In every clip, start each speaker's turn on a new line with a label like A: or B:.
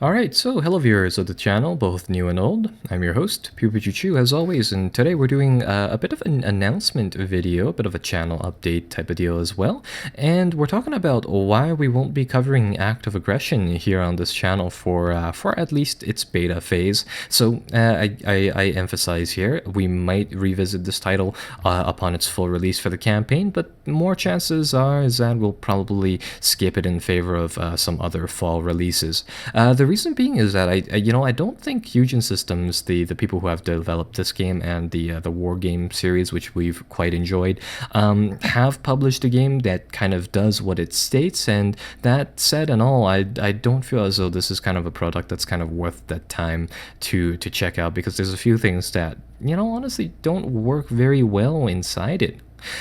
A: Alright, so hello viewers of the channel, both new and old. I'm your host, PewPewChu as always, and today we're doing a bit of an announcement video, a bit of a channel update type of deal as well. And we're talking about why we won't be covering active aggression here on this channel for at least its beta phase. So I emphasize here, we might revisit this title upon its full release for the campaign, but more chances are is that we'll probably skip it in favor of some other fall releases. The reason being is that I don't think Eugen Systems, the people who have developed this game and the Wargame series, which we've quite enjoyed, have published a game that kind of does what it states. And that said and all, I don't feel as though this is kind of a product that's kind of worth that time to check out, because there's a few things that, honestly don't work very well inside it.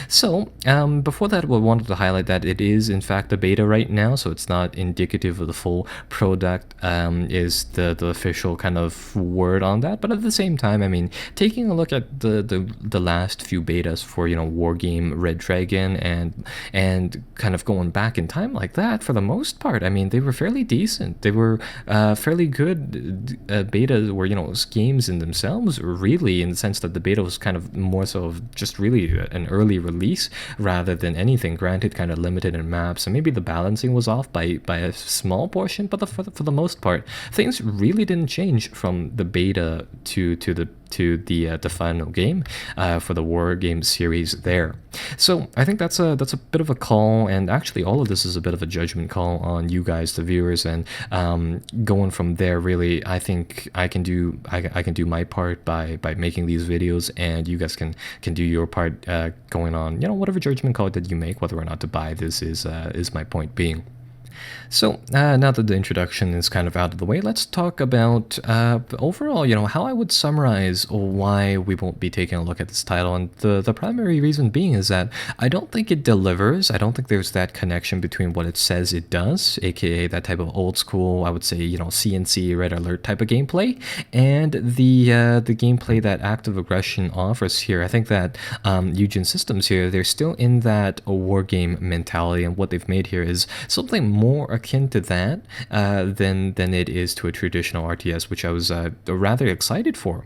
A: So, before that, we wanted to highlight that it is in fact a beta right now, so it's not indicative of the full product, is the official kind of word on that. But at the same time, I mean, taking a look at the last few betas for, Wargame Red Dragon and kind of going back in time like that, for the most part, I mean, they were fairly decent. They were fairly good betas, were, games in themselves, really, in the sense that the beta was kind of more so of just really an early release rather than anything. Granted, kind of limited in maps, and maybe the balancing was off by a small portion, but for the most part, things really didn't change from the beta to the final game for the Wargame series there. So I think that's a bit of a call, and actually all of this is a bit of a judgment call on you guys, the viewers, and going from there, really, I think I can do my part by making these videos, and you guys can do your part going on, whatever judgment call that you make, whether or not to buy this is my point being. So now that the introduction is kind of out of the way, let's talk about overall, how I would summarize why we won't be taking a look at this title. And the primary reason being is that I don't think it delivers. I don't think there's that connection between what it says it does, aka that type of old school, I would say, CNC red alert type of gameplay, and the gameplay that active aggression offers here. I think that Eugen Systems here, they're still in that war game mentality, and what they've made here is something more akin to that than it is to a traditional RTS, which I was rather excited for.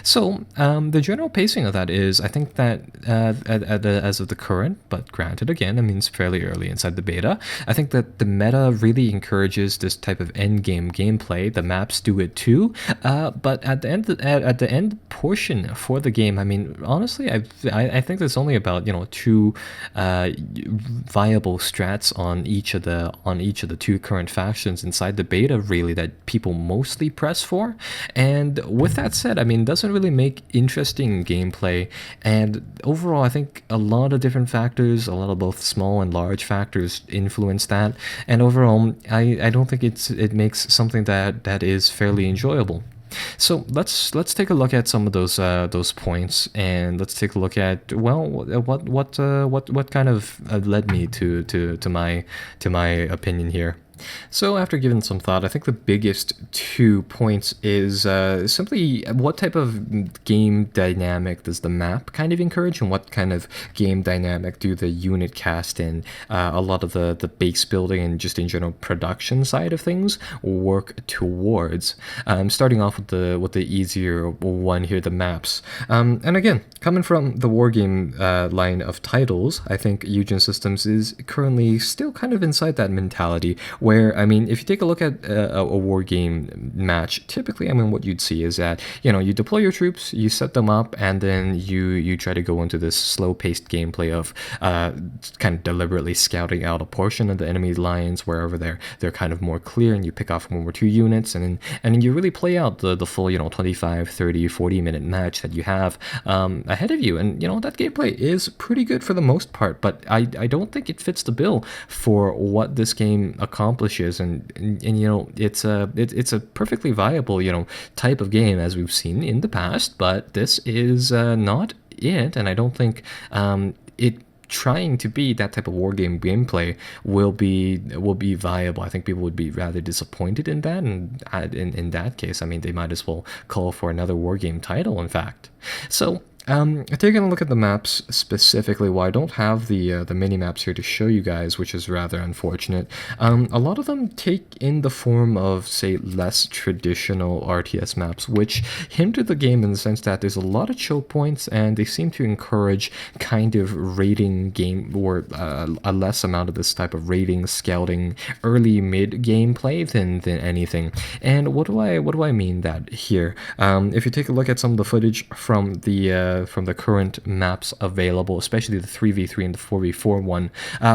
A: So the general pacing of that is, I think that as of the current, but granted again, I mean, it's fairly early inside the beta, I think that the meta really encourages this type of end game gameplay. The maps do it too, but at the end portion for the game, I mean, honestly, I think there's only about two viable strats on each of the two current factions inside the beta, really, that people mostly press for. And with that said, I mean, doesn't really make interesting gameplay, and overall I think a lot of different factors, a lot of both small and large factors influence that, and overall I don't think it makes something that is fairly enjoyable. So let's take a look at some of those points, and let's take a look at, well, what kind of led me to my opinion here. So after giving some thought, I think the biggest 2 points is simply what type of game dynamic does the map kind of encourage, and what kind of game dynamic do the unit cast and a lot of the base building and just in general production side of things work towards. Starting off with the easier one here, the maps. And again, coming from the Wargame line of titles, I think Eugen Systems is currently still kind of inside that mentality where, I mean, if you take a look at a war game match, typically, I mean, what you'd see is that, you deploy your troops, you set them up, and then you try to go into this slow-paced gameplay of kind of deliberately scouting out a portion of the enemy lines wherever they're kind of more clear, and you pick off 1 or 2 units, and then you really play out the full, 25, 30, 40-minute match that you have ahead of you. And, that gameplay is pretty good for the most part, but I don't think it fits the bill for what this game accomplishes. And it's a perfectly viable type of game, as we've seen in the past, but this is not it, and I don't think it trying to be that type of war game gameplay will be viable. I think people would be rather disappointed in that, and in that case, I mean, they might as well call for another war game title, in fact. So Taking a look at the maps specifically, well, I don't have the mini maps here to show you guys, which is rather unfortunate. A lot of them take in the form of, say, less traditional RTS maps, which hinder the game in the sense that there's a lot of choke points, and they seem to encourage kind of raiding game or a less amount of this type of raiding, scouting, early mid gameplay than anything. And what do I mean that here? If you take a look at some of the footage from the current maps available, especially the 3v3 and the 4v4 one,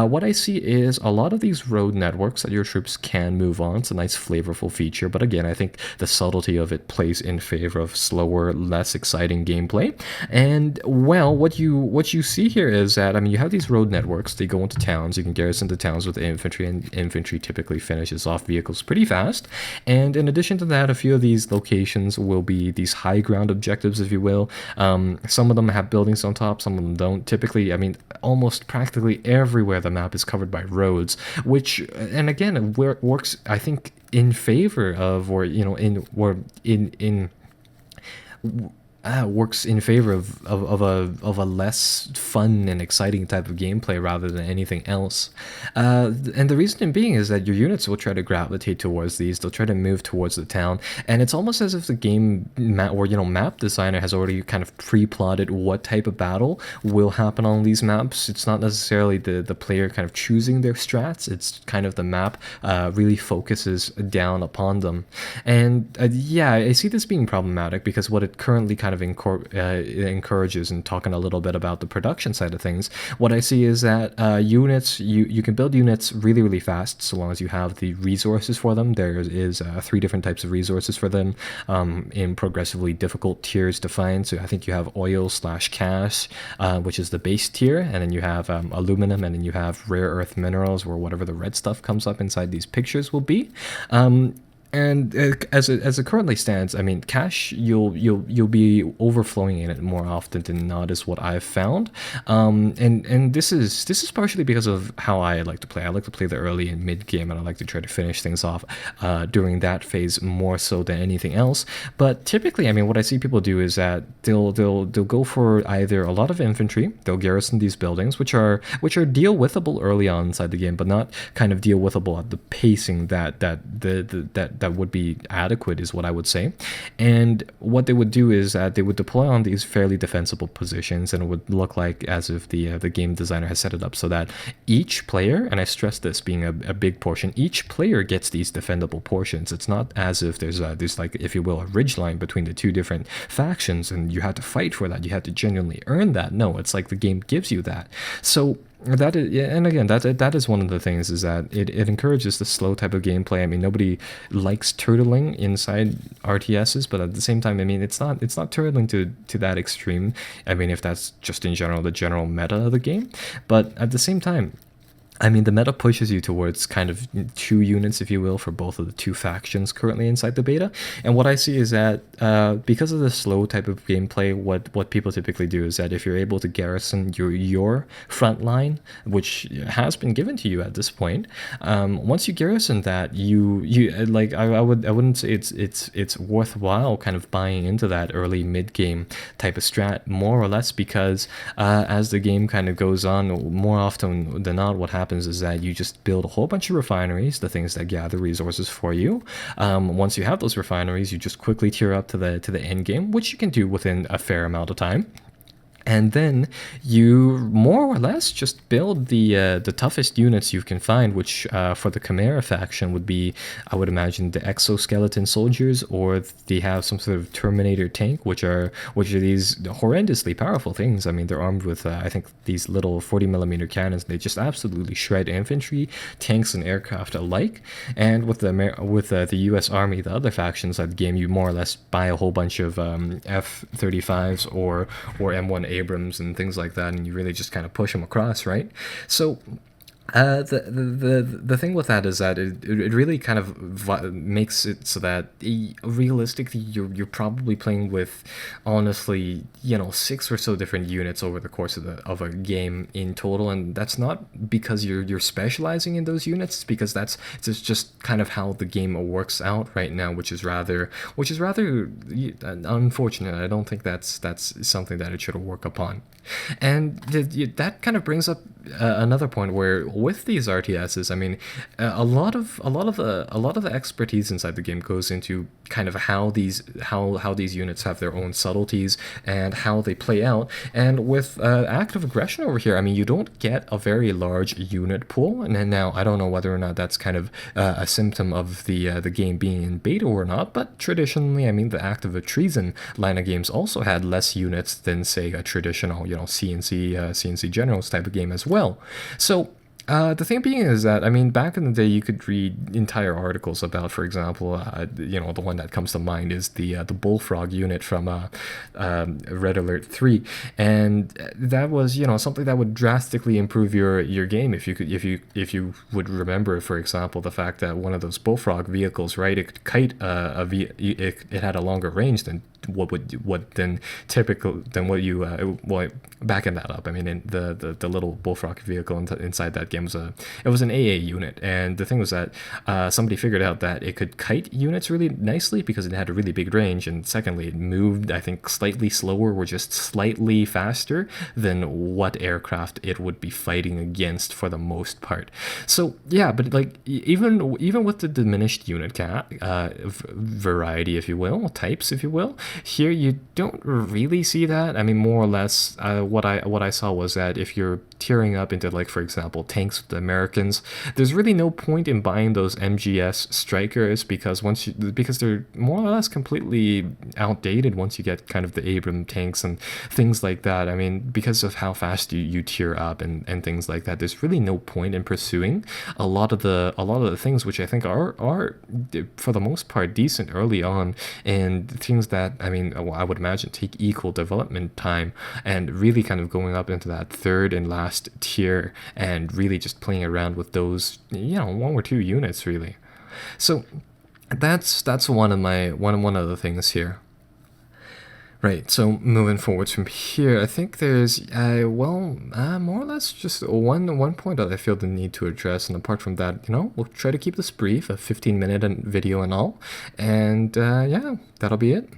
A: what I see is a lot of these road networks that your troops can move on. It's a nice flavorful feature, but again, I think the subtlety of it plays in favor of slower, less exciting gameplay. And well, what you see here is that, I mean, you have these road networks. They go into towns. You can garrison the towns with infantry, and infantry typically finishes off vehicles pretty fast. And in addition to that, a few of these locations will be these high ground objectives, if you will. Some of them have buildings on top, some of them don't. Typically, I mean, almost practically everywhere the map is covered by roads, which, and again, works, I think, in favor of, or works in favor of a less fun and exciting type of gameplay rather than anything else. And the reason being is that your units will try to gravitate towards these. They'll try to move towards the town, and it's almost as if the game map designer has already kind of pre-plotted what type of battle will happen on these maps. It's not necessarily the player kind of choosing their strats. It's kind of the map really focuses down upon them. And yeah, I see this being problematic because what it currently kind of encourages, and talking a little bit about the production side of things, what I see is that units, you can build units really, really fast so long as you have the resources for them. There is 3 different types of resources for them in progressively difficult tiers defined. So I think you have oil / cash, which is the base tier, and then you have aluminum, and then you have rare earth minerals, or whatever the red stuff comes up inside these pictures will be. And as it currently stands, I mean, cash, you'll be overflowing in it more often than not, is what I've found. And this is partially because of how I like to play. I like to play the early and mid game, and I like to try to finish things off during that phase more so than anything else. But typically, I mean, what I see people do is that they'll go for either a lot of infantry. They'll garrison these buildings, which are deal withable early on inside the game, but not kind of deal withable at the pacing that would be adequate, is what I would say. And what they would do is that they would deploy on these fairly defensible positions, and it would look like as if the game designer has set it up so that each player, and I stress this being a big portion, each player gets these defendable portions. It's not as if there's like, if you will, a ridgeline between the 2 different factions, and you had to fight for that. You had to genuinely earn that. No, it's like the game gives you that. So that is, yeah, and again, that is one of the things, is that it encourages the slow type of gameplay. I mean, nobody likes turtling inside RTSs, but at the same time, I mean, it's not turtling to that extreme. I mean, if that's just in general the general meta of the game, but at the same time, I mean, the meta pushes you towards kind of 2 units, if you will, for both of the 2 factions currently inside the beta. And what I see is that because of the slow type of gameplay, what people typically do is that if you're able to garrison your front line, which has been given to you at this point, once you garrison that, you like, I wouldn't say it's worthwhile kind of buying into that early mid game type of strat, more or less, because as the game kind of goes on, more often than not, what happens is that you just build a whole bunch of refineries, the things that gather resources for you. Once you have those refineries, you just quickly tier up to the end game, which you can do within a fair amount of time. And then you more or less just build the toughest units you can find, which for the Chimera faction would be, I would imagine, the exoskeleton soldiers, or they have some sort of Terminator tank, which are these horrendously powerful things. I mean, they're armed with I think these little 40mm cannons. They just absolutely shred infantry, tanks, and aircraft alike. And with the U.S. Army, the other factions of the game, you more or less buy a whole bunch of F-35s or M1 Abrams and things like that, and you really just kind of push them across, right? So The thing with that is that it really kind of makes it so that realistically you're probably playing with, honestly, six or so different units over the course of a game in total, and that's not because you're specializing in those units. It's because it's just kind of how the game works out right now, which is rather unfortunate. I don't think that's something that it should work upon. And that kind of brings up another point where with these RTSs, I mean, a lot of the expertise inside the game goes into kind of how these units have their own subtleties and how they play out. And with active aggression over here, I mean, you don't get a very large unit pool. And then now I don't know whether or not that's kind of a symptom of the game being in beta or not. But traditionally, I mean, the active treason line of games also had less units than say a traditional, CNC Generals type of game as well. So the thing being is that, I mean, back in the day, you could read entire articles about, for example, the one that comes to mind is the Bullfrog unit from Red Alert 3, and that was something that would drastically improve your game if you would remember, for example, the fact that one of those Bullfrog vehicles, right, it could kite it had a longer range than what you backing that up. I mean, in the little Bullfrog vehicle inside that game was an AA unit, and the thing was that somebody figured out that it could kite units really nicely because it had a really big range, and secondly, it moved, I think, slightly slower or just slightly faster than what aircraft it would be fighting against for the most part. So yeah, but like even with the diminished unit variety, if you will, types, if you will, here you don't really see that. I mean, more or less, what I saw was that if you're tearing up into, like, for example, tanks with the Americans, there's really no point in buying those MGS strikers because they're more or less completely outdated once you get kind of the Abram tanks and things like that. I mean, because of how fast you tear up and things like that, there's really no point in pursuing a lot of the things which I think are for the most part decent early on, and things that, I mean, I would imagine take equal development time, and really kind of going up into that third and last tier and really just playing around with those, one or two units really. So that's one of the things here. Right, so moving forwards from here, I think there's, more or less just one point that I feel the need to address, and apart from that, we'll try to keep this brief, a 15-minute video and all, and yeah, that'll be it.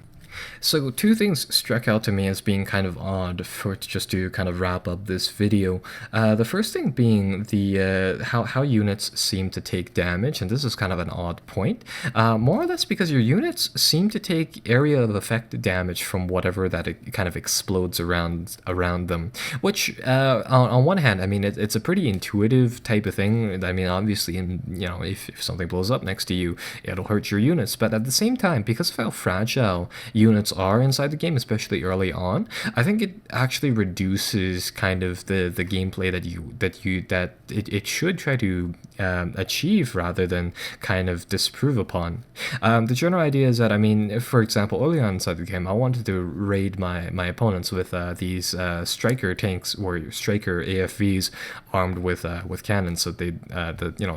A: So two things struck out to me as being kind of odd for just to kind of wrap up this video. The first thing being the how units seem to take damage, and this is kind of an odd point. More or less because your units seem to take area of effect damage from whatever that it kind of explodes around them. Which on one hand, I mean, it's a pretty intuitive type of thing. I mean, obviously, if something blows up next to you, it'll hurt your units. But at the same time, because of how fragile units are inside the game, especially early on, I think it actually reduces kind of the gameplay that it should try to achieve rather than kind of disprove upon. The general idea is that, I mean, for example, early on inside the game, I wanted to raid my opponents with these striker tanks or striker AFVs armed with cannons. So the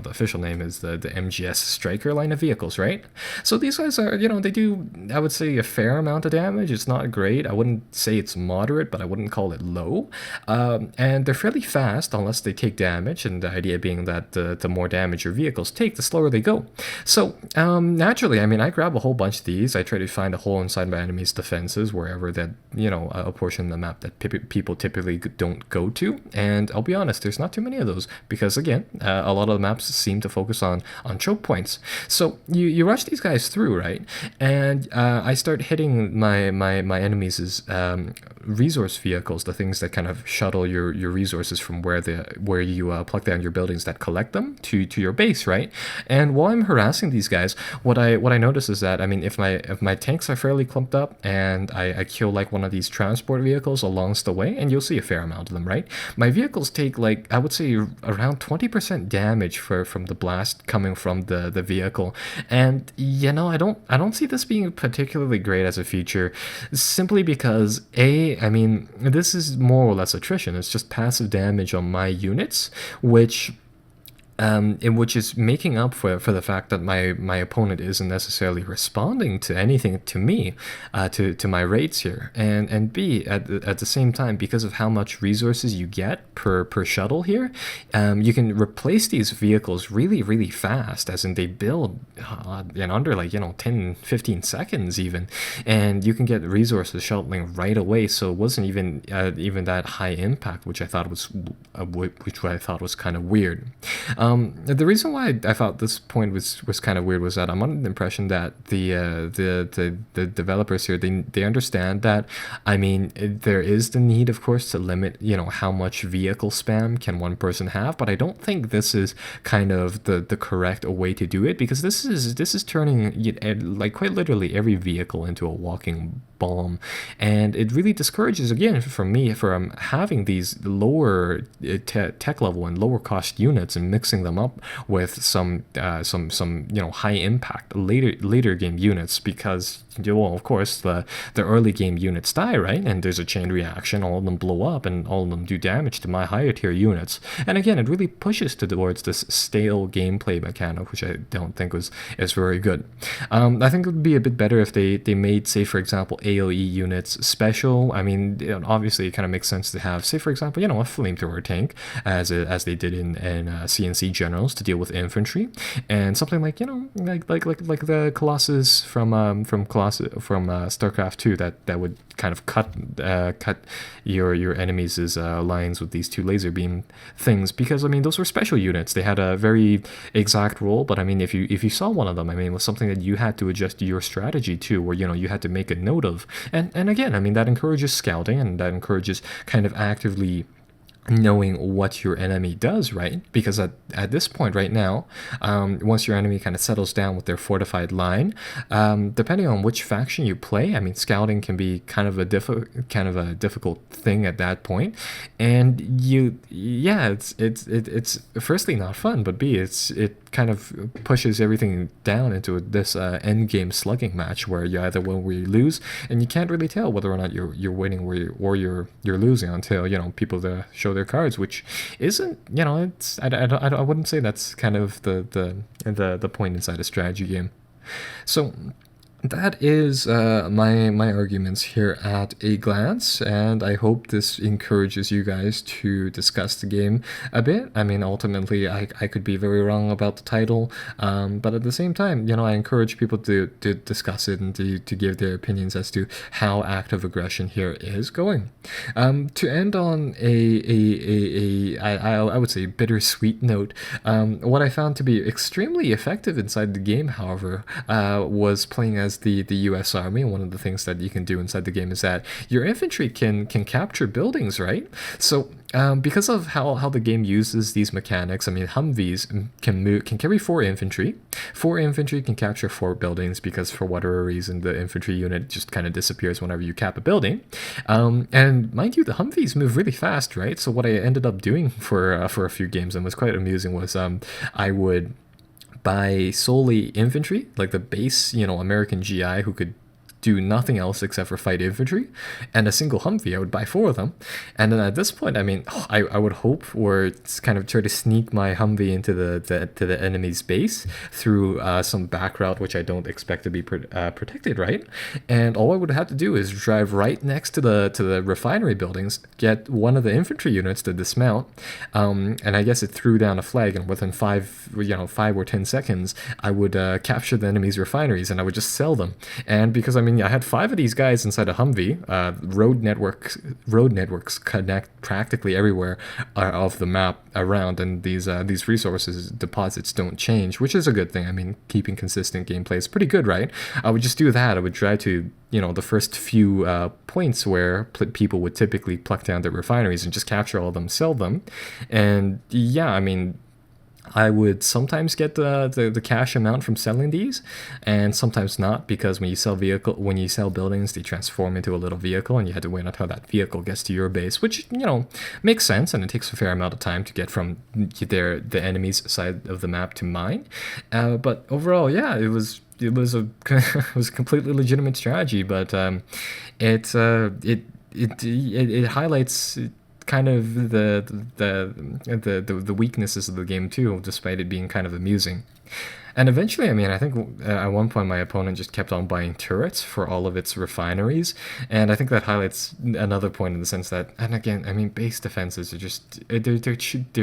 A: official name is the MGS striker line of vehicles, right? So these guys are, they do, I would say, a fair amount of damage. It's not great. I wouldn't say it's moderate, but I wouldn't call it low. And they're fairly fast unless they take damage, and the idea being that the more damage your vehicles take, the slower they go. So naturally, I mean, I grab a whole bunch of these. I try to find a hole inside my enemy's defenses, wherever that, a portion of the map that people typically don't go to. And I'll be honest, there's not too many of those because, again, a lot of the maps seem to focus on choke points. So you rush these guys through, right? And I start hitting my enemies' resource vehicles, the things that kind of shuttle your resources from where you pluck down your buildings that collect them to your base, right? And while I'm harassing these guys, what I notice is that, I mean, if my tanks are fairly clumped up and I kill like one of these transport vehicles along the way, and you'll see a fair amount of them, right? My vehicles take, like, I would say around 20% damage from the blast coming from the vehicle. And I don't see this being particularly great as a feature, simply because I mean, this is more or less attrition. It's just passive damage on my units, which in which is making up for the fact that my opponent isn't necessarily responding to anything to me, to my rates here, and B, at the same time, because of how much resources you get per shuttle here, you can replace these vehicles really fast, as in they build in under, like, 10-15 seconds even, and you can get resources shuttling right away. So it wasn't even that high impact, which I thought was kind of weird. The reason why I thought this point was kind of weird was that I'm under the impression that the developers here, they understand that, I mean, there is the need, of course, to limit, how much vehicle spam can one person have, but I don't think this is kind of the correct way to do it, because this is turning, like, quite literally every vehicle into a walking bomb, and it really discourages, again, for me, from having these lower tech level and lower cost units and mixing them up with some high impact later game units, because, well, of course, the early game units die, right, and there's a chain reaction, all of them blow up and all of them do damage to my higher tier units, and again, it really pushes towards this stale gameplay mechanic, which I don't think is very good. I think it would be a bit better if they made, say, for example, AoE units special. I mean, obviously it kind of makes sense to have, say, for example, a flamethrower tank, as they did in CNC Generals, to deal with infantry, and something like, like the Colossus from StarCraft 2, that would kind of cut your enemies' lines with these two laser beam things, because, I mean, those were special units. They had a very exact role, but I mean, if you saw one of them, I mean, it was something that you had to adjust your strategy to, or you had to make a note of, and again, I mean, that encourages scouting, and that encourages kind of actively knowing what your enemy does, right? Because at this point right now, once your enemy kind of settles down with their fortified line, depending on which faction you play, I mean, scouting can be kind of a difficult thing at that point, and it's firstly not fun, but B, it kind of pushes everything down into this end game slugging match where you either win or you lose, and you can't really tell whether or not you're winning or you're losing until people show their cards, which isn't, it's I wouldn't say that's kind of the point inside a strategy game. So that is my arguments here at a glance, and I hope this encourages you guys to discuss the game a bit. I mean, ultimately, I could be very wrong about the title, but at the same time, I encourage people to discuss it and to give their opinions as to how active aggression here is going. To end on I would say bittersweet note, what I found to be extremely effective inside the game, however, was playing as the US Army. One of the things that you can do inside the game is that your infantry can capture buildings, right? So because of how the game uses these mechanics, I mean, Humvees can carry 4 infantry. 4 infantry can capture 4 buildings, because for whatever reason the infantry unit just kind of disappears whenever you cap a building. And mind you, the Humvees move really fast, right? So what I ended up doing for a few games, and was quite amusing, was I would buy solely infantry, like the base, American GI, who could do nothing else except for fight infantry, and a single Humvee. I would buy 4 of them, and then at this point, I mean, I would hope, or kind of try to sneak my Humvee into the enemy's base through some back route, which I don't expect to be protected, right? And all I would have to do is drive right next to the refinery buildings, get one of the infantry units to dismount, and I guess it threw down a flag, and within 5 or 10 seconds, I would capture the enemy's refineries, and I would just sell them. And because, I mean, I had 5 of these guys inside a Humvee. Road networks connect practically everywhere of the map around, and these resources deposits don't change, which is a good thing. I mean, keeping consistent gameplay is pretty good, right? I would just do that. I would try to the first few points where people would typically pluck down their refineries and just capture all of them, sell them, and yeah, I mean, I would sometimes get the cash amount from selling these, and sometimes not, because when you sell buildings, they transform into a little vehicle, and you had to wait until that vehicle gets to your base, which makes sense, and it takes a fair amount of time to get from the enemy's side of the map to mine. But overall, yeah, it was a completely legitimate strategy, but it highlights kind of the weaknesses of the game too, despite it being kind of amusing. And eventually, I mean, I think at one point my opponent just kept on buying turrets for all of its refineries, and I think that highlights another point in the sense that, and again, I mean, base defenses are just they're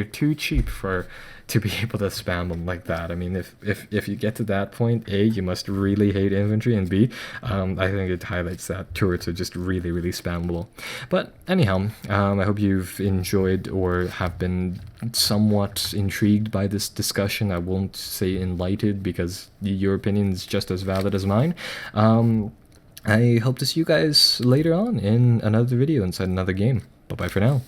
A: too cheap for to be able to spam them like that. I mean, if you get to that point, A, you must really hate infantry, and B, I think it highlights that turrets are just really spammable. But anyhow, I hope you've enjoyed or have been somewhat intrigued by this discussion. I won't say enlightened because your opinion is just as valid as mine. I hope to see you guys later on in another video inside another game. Bye bye for now.